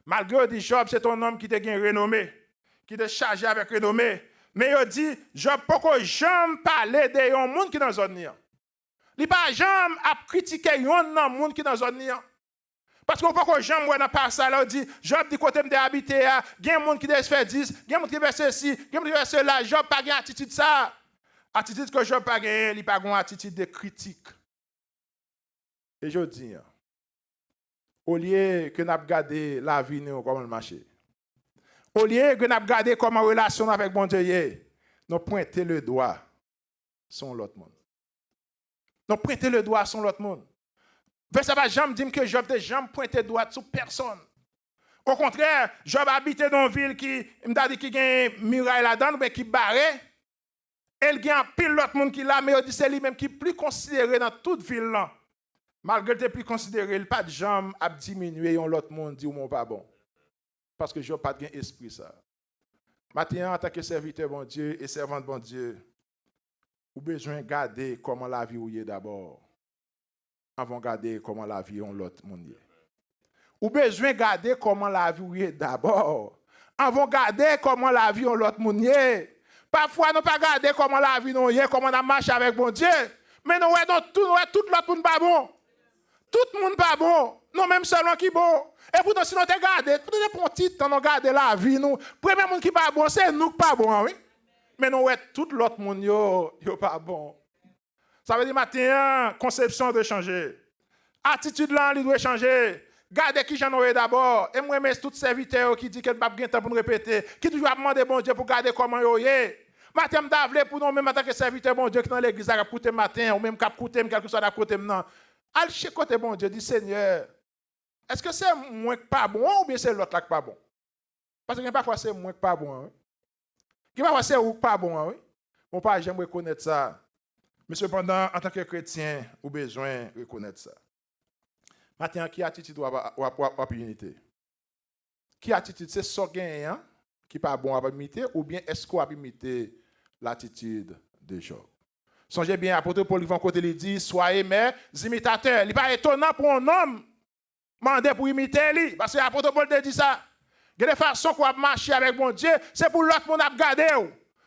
Malgré que Job c'est un homme qui était bien renommé, qui était chargé avec renommée. Mais il dit, Job pas que jamais parler de un monde qui est dans la zone. Il pas jamais à critiquer un monde qui est dans la zone. Parce qu'on peut que jamais moi dans pas ça là dit Job dit côté me habiter a, il y a un monde qui doit faire 10, il y a un monde qui veut ceci, il y a un monde qui veut cela, Job pas gain attitude ça. Attitude que Job pas gain, il pas gain attitude de critique. Et je dis au lieu que n'a regarder la vie nous comment le marché. Au lieu que n'a regarder comment relation avec bon Dieu, nous pointer le doigt sur l'autre monde. Nous pointer le doigt sur l'autre monde. Verset va jamais dire que Job n'a jamais pointé le doigt sur personne. Au contraire, Job habitait dans une ville qui m'a dit qu'il y a une muraille là-dedans, mais qui barré. Elle y a un pile l'autre monde qui l'a, mais il dit c'est lui-même qui est plus considéré dans toute ville là. Malgré qu'il est plus considéré, il pas de jambe à diminuer et l'autre monde dit ou mon pas bon. Parce que Job pas de esprit ça. Maintenant, en tant que serviteur bon Dieu et servant de bon Dieu, vous avez besoin de garder comment la vie est d'abord. Avant de garder comment la vie est l'autre monde. Vous avez besoin de garder comment la vie est d'abord. Avant de garder comment la vie est l'autre monde. Parfois, nous ne pas garder comment la vie est, comment on marche avec bon Dieu. Mais nous voyons tout l'autre monde pas bon. Tout le monde pas bon. Non, même seulement qui bon. Et pourtant, si nous te gardé, pour un petit temps, nous garder la vie, nous. Premier monde qui pas bon, c'est nous qui pas bon, oui. Mais nous voyons tout l'autre monde, yo pas bon. Ça veut dire matin, conception doit changer. Attitude là, il doit changer. Gardez qui j'en aurai d'abord. Et moi, je mets tout serviteur qui dit qu'il n'y a pas de temps pour nous répéter, qui toujours demande bon Dieu pour garder comment il est. Matin, je pour nous, même en tant que serviteur, bon Dieu, qui dans l'église, a coûté matin, ou même qui a coûté, quelque chose à côté maintenant. Allez chez côté bon Dieu, dit Seigneur, est-ce que c'est moins que pas bon ou bien c'est l'autre là qui pas bon? Parce que parfois c'est moins que pas bon. Hein? Parfois c'est ou pas bon. Hein? Mon père, j'aime reconnaître ça. Mais cependant, en tant que chrétien, vous avez besoin de reconnaître ça. Maintenant, qui attitude ou unité? Qui attitude, c'est ça gagnant qui pas bon à imiter ou bien est-ce qu'on a imité l'attitude de Job? Songez bien, apôtre Paul, Yvan côté, il dit, soyez mes imitateurs. Il n'est pas étonnant pour un homme demander pour imiter lui. Parce que l'apôtre Paul te dit ça. Il y a des façons qu'on va marcher avec mon Dieu. C'est pour l'autre monde à garder.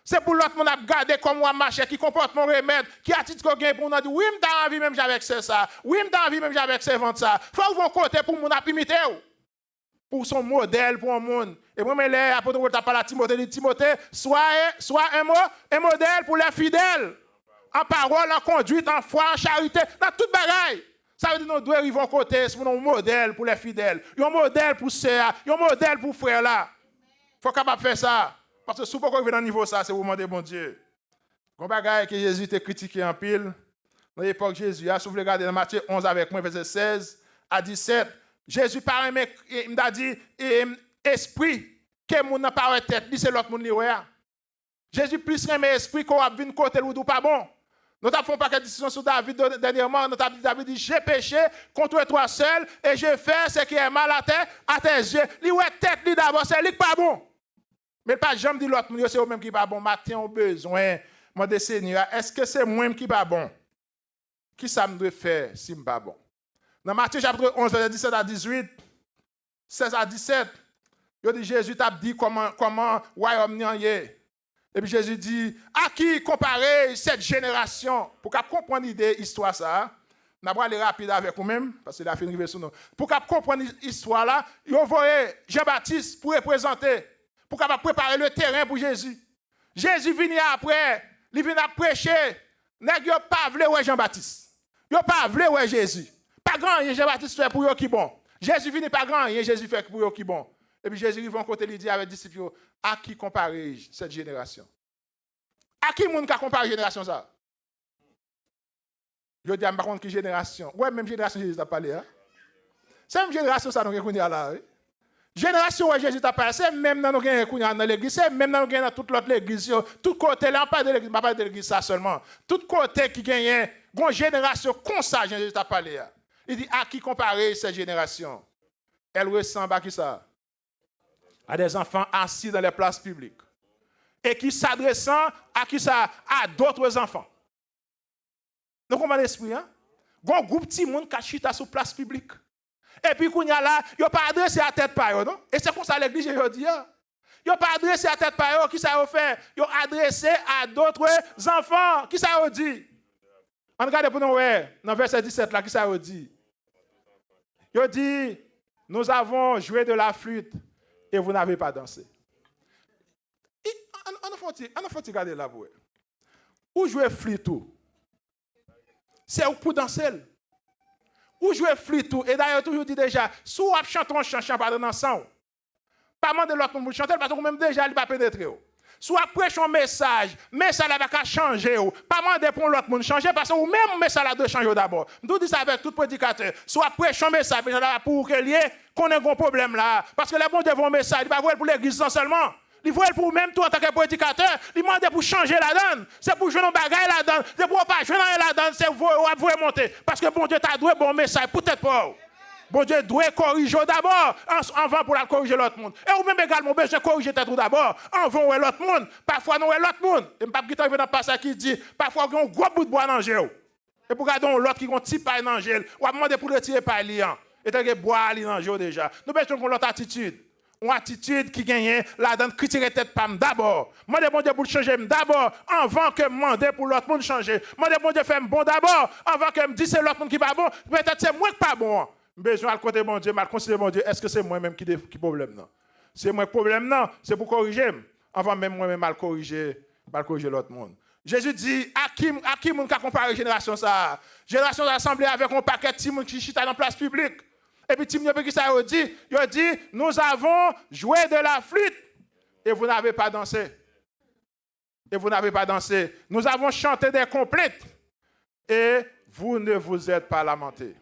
C'est pour l'autre monde à garder comment on va marcher, qui comporte mon remède, qui attitude qu'on gagne pour nous dire, oui, je suis envie même avec ça. Oui, je suis envie même avec ça. Il faut que vous côté pour mon imiter. Pour son modèle, pour un monde. Et moi, l'apôtre Paul t'a parlé à Timothée, il dit, Timothée, soit un modèle pour les fidèles. En parole, en conduite, en foi, en charité, dans toute bagaille. Ça veut dire que nous devons arriver à côté, c'est un modèle pour les fidèles, un modèle pour sœurs, un modèle pour frères là. Il faut capable faire ça. Parce que si vous arrivez dans le niveau ça, c'est vous demander bon Dieu. Quand bagaille que Jésus t'a critiqué en pile, dans l'époque Jésus, si vous voulez regarder dans Matthieu 11 avec moi, verset 16 à 17, Jésus parle, il m'a dit, esprit, que mon n'a pas tête, c'est l'autre monde qui est. Jésus plus aimé esprit qu'on a vu une côté ou pas bon. Nous avons fait un paquet de décisions sur David dernièrement. Nous avons dit, David dit, j'ai péché contre toi seul et j'ai fait ce qui est mal à tes yeux. Lui, ouais, tête, lui d'abord, c'est lui qui pas bon. Mais pas jamais dit l'autre, c'est eux-mêmes qui pas bon. Maintenant, on a besoin, mon Seigneur, est-ce que c'est moi qui pas bon? Qui ça me doit faire si je ne pas bon? Dans Matthieu chapitre 11, verset 17 à 18, 16 à 17, il dit, Jésus t'a dit comment royaume n'y est. Et puis Jésus dit, à qui comparer cette génération? Pour qu'on comprenne l'idée, l'histoire ça, je vais aller rapide avec vous-même, parce que la fin de sur nous. Pour qu'on comprenne l'histoire là, il a envoyé Jean-Baptiste pour représenter, pour qu'on préparer le terrain pour Jésus. Jésus vient après, il vient prêcher. Il n'a pas voulu voir Jean-Baptiste. Il n'a pas voulu voir Jésus. Pas grand rien Jean-Baptiste fait pour eux qui bon. Jésus vient pas grand rien Jésus fait pour eux qui bon. Et puis Jésus vient côté lui dit avec les disciples, à qui comparer cette génération? À qui monde qui compare génération ça? Je dis à par contre qui génération? Ouais, même génération Jésus t'a parlé hein. C'est même génération ça nous connaît là. Oui? Génération où Jésus t'a parlé, c'est même dans nous connaît dans l'église, c'est même dans nous dans toute l'autre l'église, tout côté là pas de l'église, pas de l'église ça seulement. Tout côté qui gagne une génération comme ça Jésus t'a parlé. Il dit à qui comparer cette génération? Elle ressemble à qui ça? À des enfants assis dans les places publiques. Et qui s'adressant à qui ça? À d'autres enfants. Donc, on a l'esprit, hein? Un groupe de monde qui chita sur place publique. Et puis, quand il y a là, il n'y a pas adressé à tête par eux, non? Et c'est pour ça que l'église, je dis, Ils n'ont pas adressé à tête par eux, qui ça a fait? Ils ont adressé à d'autres enfants, qui ça a dit? On regarde pour nous, dans verset 17, là, qui ça a dit? Ils ont dit, nous avons joué de la flûte et vous n'avez pas dansé. On a fait regarder là, vous. Où jouer flûte tout? C'est pour danser. Où jouer flûte tout? Et d'ailleurs, toujours dit déjà, si vous chantez un chant, pas dans ensemble. Pas demander l'autre pour chanter, parce que vous-même déjà, il ne va pas pénétrer. Soit prêcher un message ça ne va pas changer. Pas demander pour l'autre monde changer, parce que vous-même, message là doit changer d'abord. Nous disons ça avec tout prédicateur. Soit prêcher un message pour que lié qu'on ait un problème là. Parce que les bons devant un message, il va voir pour l'église seulement. Il faut pour même toi en tant que prédicateur, il demande pour changer la donne. C'est pour jouer dans bagaille la donne. C'est pour pas jouer dans la donne, c'est pour monter. Parce que bon Dieu t'a donné bon message, peut-être pas. Bon Dieu doit corriger d'abord, avant pour la corriger l'autre monde. Et ou même également besoin de corriger tout d'abord, avant où est l'autre monde. Parfois nous est l'autre monde. Et pas qui t'arrive dans passage qui dit parfois on a un gros bout de bois dans l'angèle. Et pour regarder l'autre qui a un petit paille dans l'angèle, ou a demandé pour retirer paille liant. Et t'as que bois dans l'angèle déjà. Nous besoin qu'on l'autre attitude. Une attitude qui gagne la donne critiquer tête pas d'abord. Moi de bon Dieu pour changer d'abord avant que demander pour l'autre monde changer. Moi de bon Dieu faire bon d'abord avant que me dire c'est l'autre monde qui pas bon. Peut-être c'est moi qui pas bon. Besoin à côté mon Dieu, mal considérer mon Dieu, est-ce que c'est moi-même qui problème non? C'est moi problème non, c'est pour corriger. Avant même moi-même mal corriger l'autre monde. Jésus dit à qui moun ka comparer génération ça? Génération assemblée avec un paquet de petits moun qui chita dans place publique. Et puis Tim qui ça dit, il dit nous avons joué de la flûte et vous n'avez pas dansé. Et vous n'avez pas dansé. Nous avons chanté des complètes et vous ne vous êtes pas lamentés.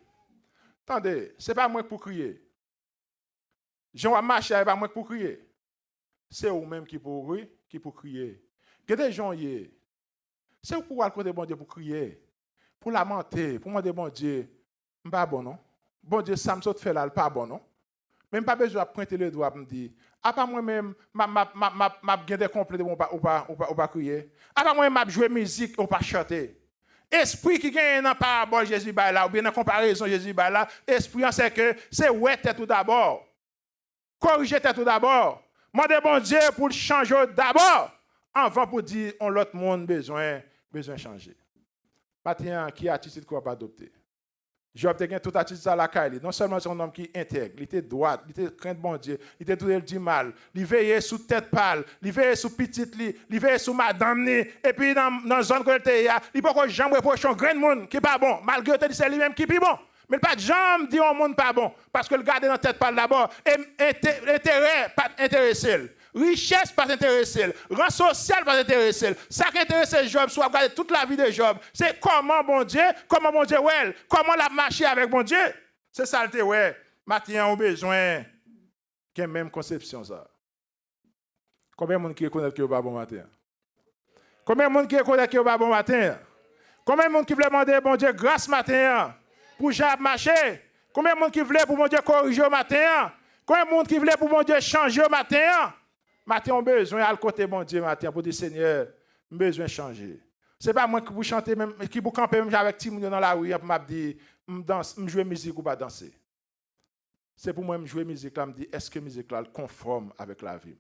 Attendez, ce n'est pas moi pour crier. Jean va marcher, ce n'est pas moi pour crier. C'est vous-même qui pour crier. Que des gens y est. C'est vous pour aller bon Dieu pour crier, pour lamenter, pour demander bon Dieu, pas bon non. Bon Dieu, ça me saute fait là, pas bon non. Même pas besoin de pointer le doigt pour me dire, à part moi-même, m'a des complets ou pas crier. À part moi-même, m'a jouer musique ou pas chanter. Esprit qui gagne dans parabole Jésus là ou bien dans comparaison Jésus là, esprit c'est que c'est ouais tête tout d'abord. Corriger tête tout d'abord. Mandez bon Dieu pour le changer d'abord avant pour dire on l'autre monde besoin changer. Maintenant qui attitude qu'on va adopter. Job te gagne toute attitude à la caille. Non seulement c'est un homme qui intègre, il était droit, il était craint bon Dieu, il était tout le dit mal, il veillait sous tête pâle, il veillait sous petite li, il veillait sous madame ni, et puis dans zone que était il pas jamais reprocher un grand monde qui pas bon, malgré que c'est lui-même qui est bon. Mais pas de jambe dit un monde pas bon parce que le garder dans tête pâle d'abord et intérêt pas intéressé. Richesse pas intéressé, rang social pas intéressé. Ça qui intéresse Job, soit regarder toute la vie de Job, c'est comment bon Dieu ouais, comment la marcher avec bon Dieu. C'est ça le ouais. Maintenant on a besoin qu'il y ait même conception ça. Combien de monde qui reconnaît que pas bon matin? Combien de monde qui reconnaît que pas bon matin? Combien de monde qui veut demander bon Dieu grâce matin pour Job marcher? Combien de monde qui veut pour bon Dieu corriger au matin? Combien de monde qui veut pour bon Dieu changer au matin? Matin, on a besoin à côté bon Dieu matin pour dire Seigneur, on a besoin de changer. Ce n'est pas moi qui vous chanter même qui vous camper même avec Tim dans la rue pour me dire me jouer musique ou pas danser. C'est pour moi me jouer musique là me dire est-ce que musique là conforme avec la vie.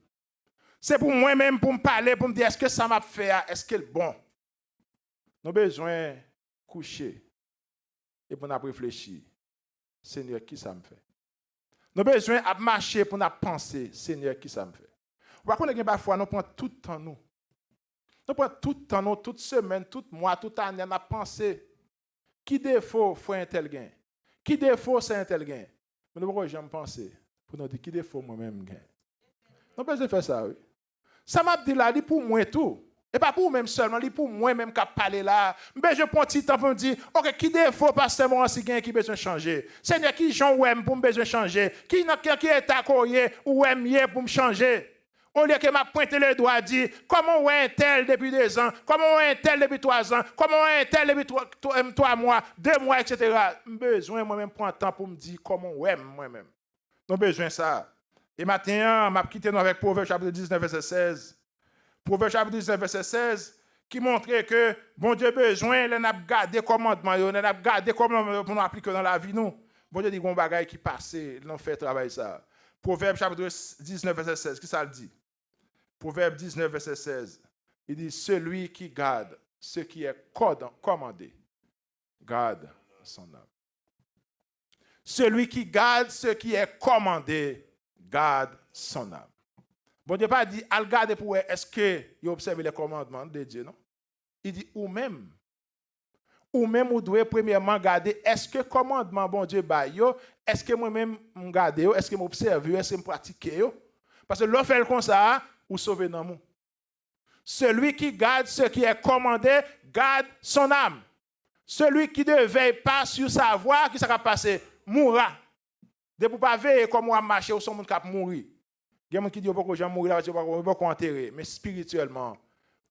C'est pour moi même pour me parler pour me dire est-ce que ça m'a fait est-ce que c'est bon. Nous avons besoin de coucher et pour nous réfléchir. Seigneur, qui ça me fait? Nous avons besoin de marcher pour nous penser Seigneur, qui ça me fait? Par contre, parfois, nous prenons tout le temps, nous prenons tout le temps, toute semaine, tout mois, toute année, nous pensons qui défaut faut un tel gain. Qui défaut c'est un tel gain. Mais nous ne jamais penser pour nous dire qui défaut moi-même gain. Nous pouvons faire ça, oui. Ça m'a dit là, dit pour moi tout. Et pas pour moi-même seulement, dit pour moi-même qui parler là. Mais je prends un petit temps pour me dire, ok, qui défaut pasteur moi si gain qui besoin changer. Seigneur, qui j'en ouem pour me besoin changer. Qui est à courir ou aime pour me changer. Au lieu que m'a pointé le doigt et dit comment ouais un tel depuis 2 ans, comment ouais un tel depuis 3 ans, comment ouais un tel depuis 3 mois, 2 mois, etc. J'ai besoin moi-même prendre temps pour me dire comment ouais moi-même. J'ai besoin de ça. Et maintenant, m'a quitté avec Proverbe chapitre 19, verset 16. Proverbe chapitre 19, verset 16, qui montrait que bon Dieu besoin, il a gardé commandement, il a gardé comment pour nous appliquer dans la vie nous. Bon Dieu dit qu'on bagaille qui passe, il fait travail ça. Proverbe chapitre 19, verset 16, qui ça le dit? Proverbe 19, verset 16. Il dit, celui qui garde ce qui est commandé, garde son âme. Celui qui garde ce qui est commandé, garde son âme. Bon Dieu pas dit, al garder pour est-ce que vous observez les commandements de Dieu, non? Il dit, ou même, vous devez premièrement garder, est-ce que commandement bon Dieu ba yo, est-ce que moi-même me garder yo, est-ce que m'observe yo, est-ce que me pratique yo? Parce que l'on fait comme ça, ou sauver dans nous. Celui qui garde ce qui est commandé, garde son âme. Celui qui ne veille pas sur sa voie, qui sera passé, mourra. De pour pas veiller comme on marcher ou son monde cap mourir. Il y a des gens qui disent que je vais mourir, je ne vais pas enterrer, mais spirituellement,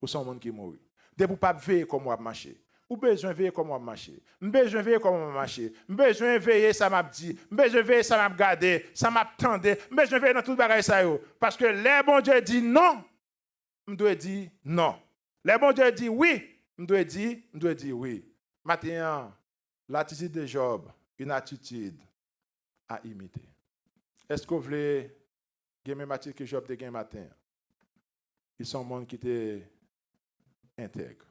ou son monde qui mourit. De pour pas veiller comme on marcher. Ou besoin veiller comme on marcher. Besoin veiller comme on marcher. Besoin veiller ça m'a dit. Besoin veiller ça m'a gardé, ça m'a tendé. Besoin veiller dans tout bagaille ça yo. Parce que les bon Dieu dit non, je dois dire non. Les bon Dieu dit oui, je dois dire oui. Maintenant, l'attitude de Job, une attitude à imiter. Est-ce que vous voulez gagner même attitude que Job a gagné matin? Ils sont monde qui était intègre.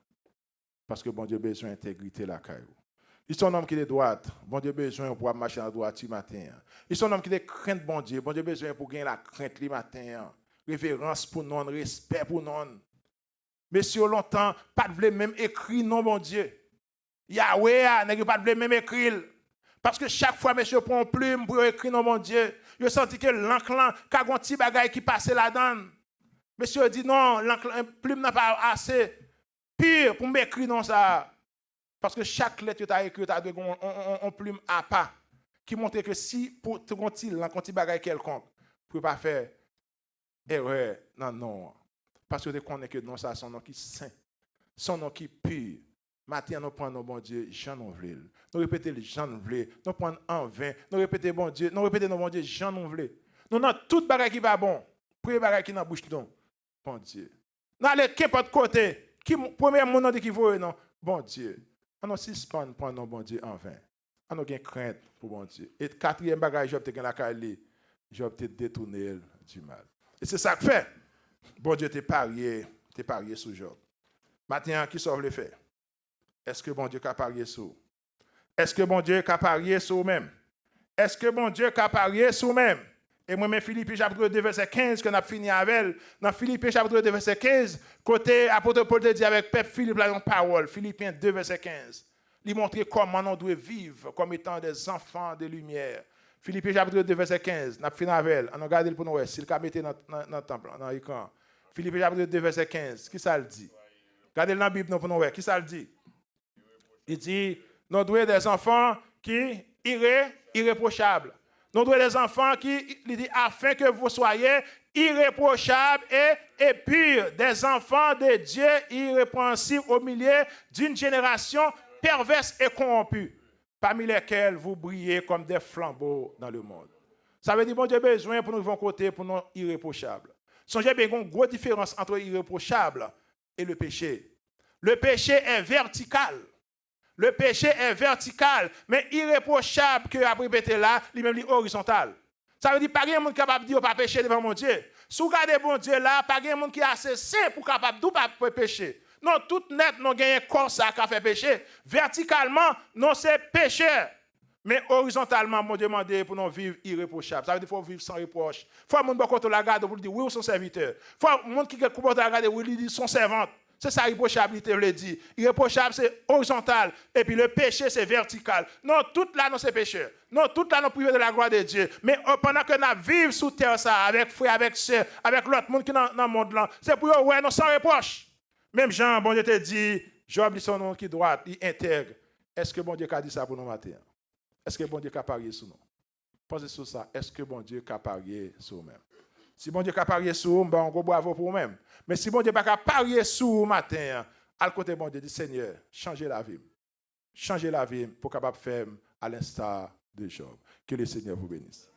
Parce que bon Dieu a besoin d'intégrité la caillou. Ils sont hommes qui est droite. Bon Dieu a besoin pour marcher à droite ce matin. Ils sont hommes qui est crainte bon Dieu. Bon Dieu a besoin pour gagner la crainte le matin. Révérence pour non, respect pour non. Mais si longtemps, pas de même écrit non bon Dieu. Yahweh n'a pas de même écrit. Parce que chaque fois, monsieur prend une plume pour écrire non bon Dieu. Il senti que l'encre, quand un petit bagage qui passait là-dedans. Monsieur dit non, l'encre, plume n'a pas assez. Pire pour m'écrire non ça. Parce que chaque lettre que tu as écrite, tu as une plume à pas. Qui montre que si pour te un petit bagage quelconque, tu ne peux pas faire erreur. Non. Parce que tu connais que non, ça son nom qui saint. Son nom qui pur. Maintenant, nous prenons bon Dieu, Jean nous voulons. Nous répétons les Jean nous voulons. Nous prenons en vain. Nous répétons bon Dieu. Nous répétons bon Dieu, Jean nous voulons. Nous avons tout bagage qui va bon. Premier bagage qui dans la bouche non. Bon Dieu. Nous allons qu'importe côté. Qui premier monde qui voit non. Bon Dieu. On a suspend prendre bon Dieu en vain. On a une crainte pour bon Dieu. Et quatrième bagage, Job te gagne la caille. Job te détourné du mal. Et c'est ça que fait. Bon Dieu t'es parié sur Job. Maintenant, qui sauve le fait? Est-ce que bon Dieu a parié sur? Est-ce que bon Dieu a parié sur même? Est-ce que bon Dieu a parié sur même? Et moi, Philippiens chapitre 2, verset 15, qu'on a fini avec. Dans Philippiens chapitre 2, verset 15, côté apôtre Paul te dit avec Pep Philippe, la parole. Philippiens 2, verset 15. Il montre comment on doit vivre comme étant des enfants de lumière. Philippiens chapitre 2, verset 15. On a fini avec. On a regardé pour nous. S'il a mis dans le temple, dans l'écran. Philippiens chapitre 2, verset 15. Qui ça le dit? Regardez dans la Bible pour nous. Qui ça le dit? Il dit, nous devons des enfants qui irréprochables. Nous devons des enfants qui, il dit, afin que vous soyez irréprochables et purs, des enfants de Dieu irrépréhensibles au milieu d'une génération perverse et corrompue, parmi lesquels vous brillez comme des flambeaux dans le monde. Ça veut dire, bon Dieu a besoin pour nous vivre côté, pour nous irréprochables. Songez bien qu'il y a une grosse différence entre irréprochable et le péché. Le péché est vertical. Le péché est vertical, mais irréprochable que après répéter là, lui-même est horizontal. Ça veut dire pas quelqu'un qui est capable de dire pas pécher devant mon Dieu. Si vous regardez bon Dieu là, pas quelqu'un qui est assez saint pour capable de pas pécher. Non, tout net, nous gagnons corps ça qui fait pécher. Verticalement, non c'est pécheur. Mais horizontalement, mon Dieu demande pour nous vivre irréprochable. Ça veut dire qu'il faut vivre sans reproche. Il faut que mon côté la garde pour dire oui ou son serviteur. Il faut que mon qui comporte la garde oui dit son servante. C'est ça, irréprochabilité, je le dis. Irréprochable, c'est horizontal. Et puis le péché, c'est vertical. Non, tout là, non, c'est péché. Non, tout là, nous privés de la gloire de Dieu. Mais pendant que nous vivons sous terre, ça, avec frère, avec soeur, avec l'autre monde qui est dans le monde là, c'est pour eux, ouais, non, sans reproche. Même Jean, bon Dieu te dit, Job, il son nom qui droit, il intègre. Est-ce que bon Dieu a dit ça pour nous matin? Est-ce que bon Dieu a parié sur nous? Pensez sur ça. Est-ce que bon Dieu a parié sur nous-mêmes? Si bon Dieu a parié sur nous, ben, on go bravo pour nous-mêmes. Mais si bon Dieu n'a pas parié sur nous matin, à côté bon Dieu dit Seigneur, changez la vie. Changez la vie pour capable faire à l'instar de Job. Que le Seigneur vous bénisse.